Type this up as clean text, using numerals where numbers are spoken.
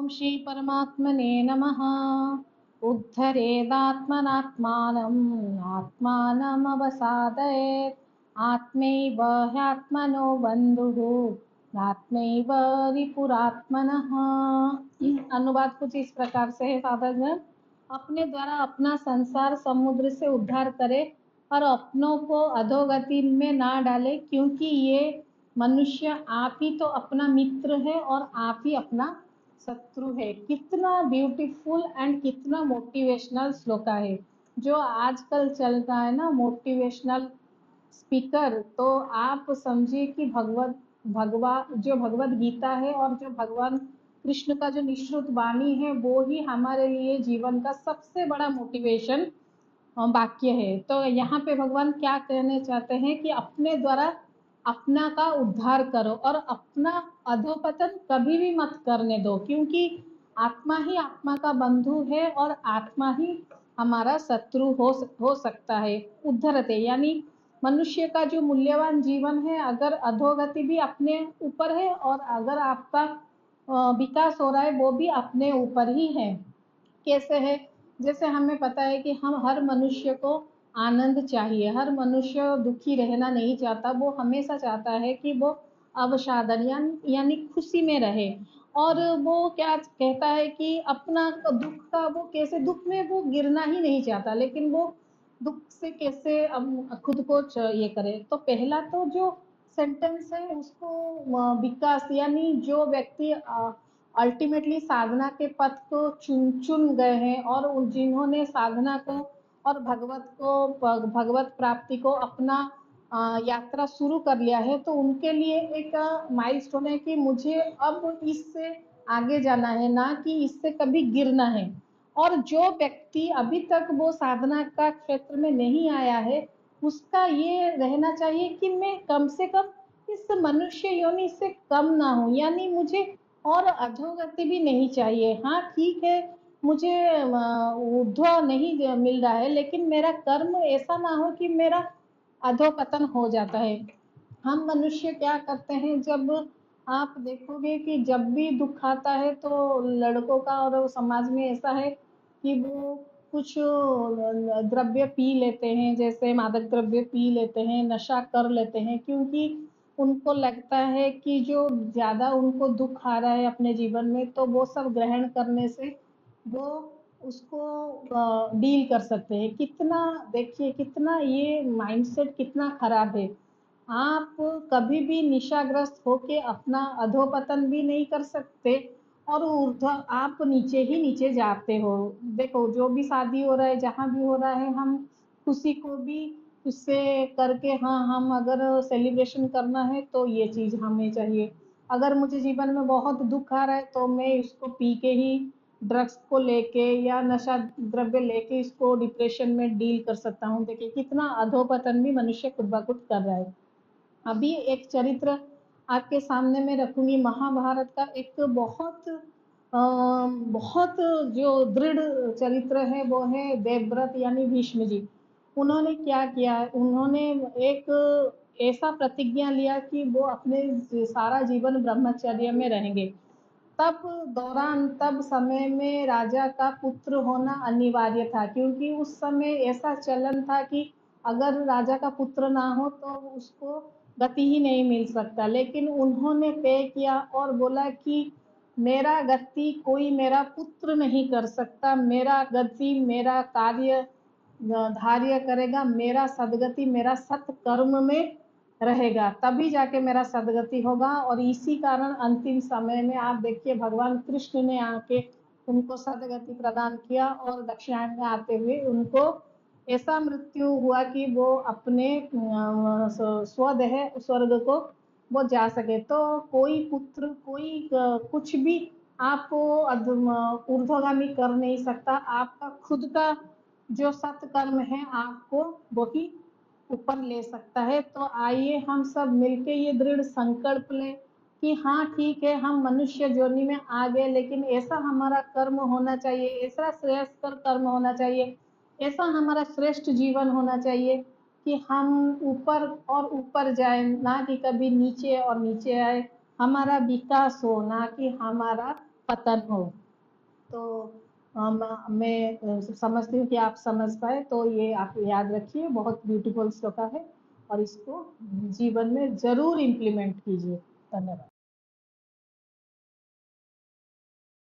ओम श्री परमात्मने नमः। उद्धरेदात्मनात्मानम् आत्मानम् अवसादयेत् आत्मैव ह्यात्मनो बन्धुः नात्मैव रिपुरात्मनः। अनुवाद कुछ इस प्रकार से है साधकगण। अपने द्वारा अपना संसार समुद्र से उद्धार करे और अपनों को अधोगति में ना डाले, क्योंकि ये मनुष्य आप ही तो अपना मित्र है और आप ही अपना शत्रु है। कितना ब्यूटीफुल एंड कितना मोटिवेशनल श्लोक है जो आजकल चल रहा है ना, मोटिवेशनल स्पीकर। तो आप समझिए कि जो भगवत गीता है और जो भगवान कृष्ण का जो निश्रुत वाणी है वो ही हमारे लिए जीवन का सबसे बड़ा मोटिवेशन वाक्य है। तो यहाँ पे भगवान क्या कहने चाहते हैं कि अपने द्वारा अपना का उद्धार करो और अपना अधोपतन कभी भी मत करने दो, क्योंकि आत्मा ही आत्मा का बंधु है और आत्मा ही हमारा शत्रु हो सकता है। उद्धरते यानी मनुष्य का जो मूल्यवान जीवन है, अगर अधोगति भी अपने ऊपर है और अगर आपका विकास हो रहा है वो भी अपने ऊपर ही है। कैसे है? जैसे हमें पता है कि हम हर मनुष्य को आनंद चाहिए, हर मनुष्य दुखी रहना नहीं चाहता, वो हमेशा चाहता है कि वो अवसादन यानी खुशी में रहे। और वो क्या कहता है कि अपना दुख का वो कैसे दुख में वो गिरना ही नहीं चाहता, लेकिन वो दुख से कैसे खुद को ये करे। तो पहला तो जो सेंटेंस है उसको विकास यानी जो व्यक्ति अल्टीमेटली साधना के पथ को चुन गए हैं और जिन्होंने साधना को और भगवत प्राप्ति को अपना यात्रा शुरू कर लिया है, तो उनके लिए एक माइलस्टोन है कि मुझे अब इससे आगे जाना है, ना कि इससे कभी गिरना है। और जो व्यक्ति अभी तक वो साधना का क्षेत्र में नहीं आया है, उसका ये रहना चाहिए कि मैं कम से कम इस मनुष्य योनि से कम ना हूँ, यानी मुझे और अधोगति भी नहीं चाहिए। हाँ ठीक है, मुझे ऊर्ध्व नहीं मिल रहा है, लेकिन मेरा कर्म ऐसा ना हो कि मेरा अधोपतन हो जाता है। हम मनुष्य क्या करते हैं, जब आप देखोगे कि जब भी दुख आता है तो लड़कों का और समाज में ऐसा है कि वो कुछ द्रव्य पी लेते हैं, जैसे मादक द्रव्य पी लेते हैं, नशा कर लेते हैं, क्योंकि उनको लगता है कि जो ज़्यादा उनको दुख आ रहा है अपने जीवन में, तो वो सब ग्रहण करने से वो उसको डील कर सकते हैं। कितना देखिए, कितना ये माइंडसेट कितना खराब है। आप कभी भी निशाग्रस्त होके अपना अधोपतन भी नहीं कर सकते और ऊर्ध्व आप नीचे ही नीचे जाते हो। देखो, जो भी शादी हो रहा है, जहाँ भी हो रहा है, हम खुशी को भी उससे करके, हाँ हम अगर सेलिब्रेशन करना है तो ये चीज़ हमें चाहिए। अगर मुझे जीवन में बहुत दुख आ रहा है तो मैं इसको पी के ही, ड्रग्स को लेके या नशा द्रव्य लेके इसको डिप्रेशन में डील कर सकता हूँ। देखिए कितना अधोपतन भी मनुष्य खुद ब खुद कर रहा है। अभी एक चरित्र आपके सामने मैं रखूंगी, महाभारत का एक बहुत जो दृढ़ चरित्र है वो है देवव्रत यानी भीष्म जी। उन्होंने क्या किया, उन्होंने एक ऐसा प्रतिज्ञा लिया कि वो अपने सारा जीवन ब्रह्मचर्य में रहेंगे। तब समय में राजा का पुत्र होना अनिवार्य था, क्योंकि उस समय ऐसा चलन था कि अगर राजा का पुत्र ना हो तो उसको गति ही नहीं मिल सकता। लेकिन उन्होंने तय किया और बोला कि मेरा गति कोई मेरा पुत्र नहीं कर सकता, मेरा गति मेरा कार्य धार्य करेगा, मेरा सदगति मेरा सत्कर्म में रहेगा, तभी जाके मेरा सदगति होगा। और इसी कारण अंतिम समय में आप देखिए भगवान कृष्ण ने आके उनको सदगति प्रदान किया और दक्षिणायन में आते हुए उनको ऐसा मृत्यु हुआ कि वो अपने स्वदेह स्वर्ग को वो जा सके। तो कोई पुत्र कोई कुछ भी आपको ऊर्ध्वगामी कर नहीं सकता। आपका खुद का जो सत्कर्म है आपको वही ऊपर ले सकता है। तो आइए हम सब मिलके ये दृढ़ संकल्प लें कि हाँ ठीक है, हम मनुष्य योनि में आ गए, लेकिन ऐसा हमारा कर्म होना चाहिए, ऐसा श्रेष्ठ कर्म होना चाहिए, ऐसा हमारा श्रेष्ठ जीवन होना चाहिए कि हम ऊपर और ऊपर जाए, ना कि कभी नीचे और नीचे आए। हमारा विकास हो, ना कि हमारा पतन हो। तो मैं समझती हूँ कि आप समझ पाए, तो ये आप याद रखिए, बहुत ब्यूटीफुल श्लोका है और इसको जीवन में जरूर इम्प्लीमेंट कीजिए। धन्यवाद।